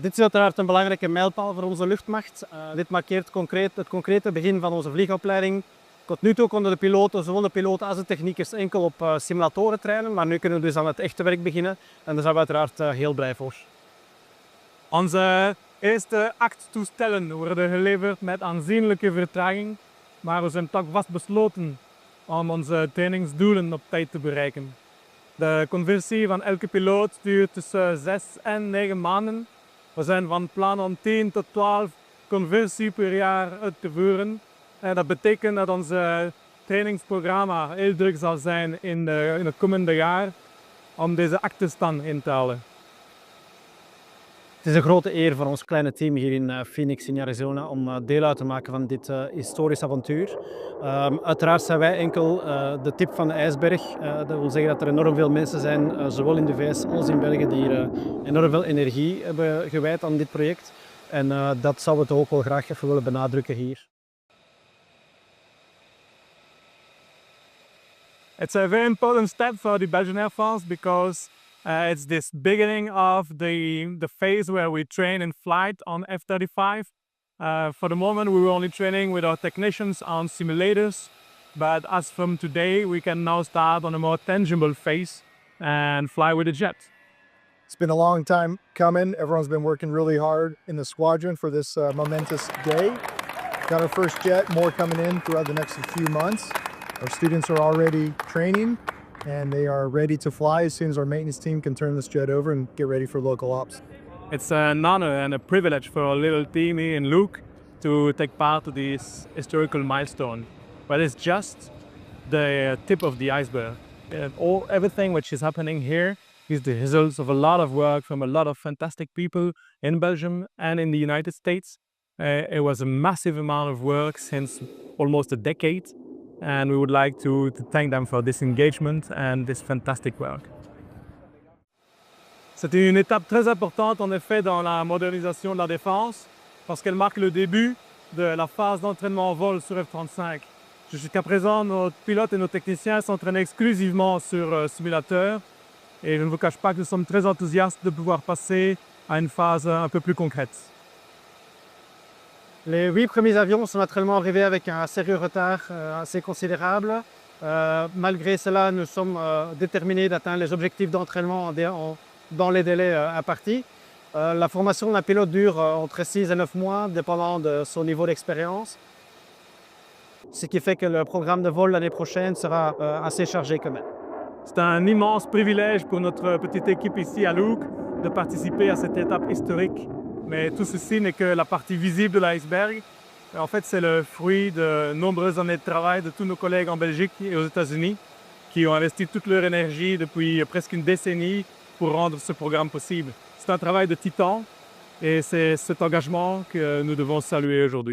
Dit is uiteraard een belangrijke mijlpaal voor onze luchtmacht. Dit markeert het concrete begin van onze vliegopleiding. Tot nu toe konden de piloten, zowel de piloten als de techniekers, enkel op simulatoren trainen, maar nu kunnen we dus aan het echte werk beginnen en daar zijn we uiteraard heel blij voor. Onze eerste 8 toestellen worden geleverd met aanzienlijke vertraging, maar we zijn toch vastbesloten om onze trainingsdoelen op tijd te bereiken. De conversie van elke piloot duurt tussen 6 en 9 maanden. We zijn van plan om 10 tot 12 conversies per jaar uit te voeren. En dat betekent dat ons trainingsprogramma heel druk zal zijn in het komende jaar om deze achterstand in te halen. Het is een grote eer voor ons kleine team hier in Phoenix in Arizona om deel uit te maken van dit historisch avontuur. Uiteraard zijn wij enkel de tip van de ijsberg. Dat wil zeggen dat er enorm veel mensen zijn, zowel in de VS als in België, die enorm veel energie hebben gewijd aan dit project. En dat zouden we toch ook wel graag even willen benadrukken hier. It's a very important step for the Belgian Air Force because it's this beginning of the phase where we train in flight on F-35. For the moment, we were only training with our technicians on simulators, but as from today, we can now start on a more tangible phase and fly with a jet. It's been a long time coming. Everyone's been working really hard in the squadron for this momentous day. Got our first jet, more coming in throughout the next few months. Our students are already training and they are ready to fly as soon as our maintenance team can turn this jet over and get ready for local ops. It's an honor and a privilege for our little team here in Luke to take part of this historical milestone. But it's just the tip of the iceberg. Everything which is happening here is the result of a lot of work from a lot of fantastic people in Belgium and in the United States. It was a massive amount of work since almost a decade. And we would like to thank them for this engagement and this fantastic work. C'est une étape très importante en effet dans la modernisation de la défense parce qu'elle marque le début de la phase d'entraînement en vol sur F-35. Jusqu'à présent, nos pilotes et nos techniciens s'entraînaient exclusivement sur simulateur et je ne vous cache pas que nous sommes très enthousiastes de pouvoir passer à une phase un peu plus concrète. Les 8 premiers avions sont naturellement arrivés avec un sérieux retard assez considérable. Malgré cela, nous sommes déterminés d'atteindre les objectifs d'entraînement dans les délais impartis. La formation d'un pilote dure entre 6 et 9 mois, dépendant de son niveau d'expérience. Ce qui fait que le programme de vol l'année prochaine sera assez chargé quand même. C'est un immense privilège pour notre petite équipe ici à Luke de participer à cette étape historique. Mais tout ceci n'est que la partie visible de l'iceberg. En fait, c'est le fruit de nombreuses années de travail de tous nos collègues en Belgique et aux États-Unis qui ont investi toute leur énergie depuis presque une décennie pour rendre ce programme possible. C'est un travail de titan et c'est cet engagement que nous devons saluer aujourd'hui.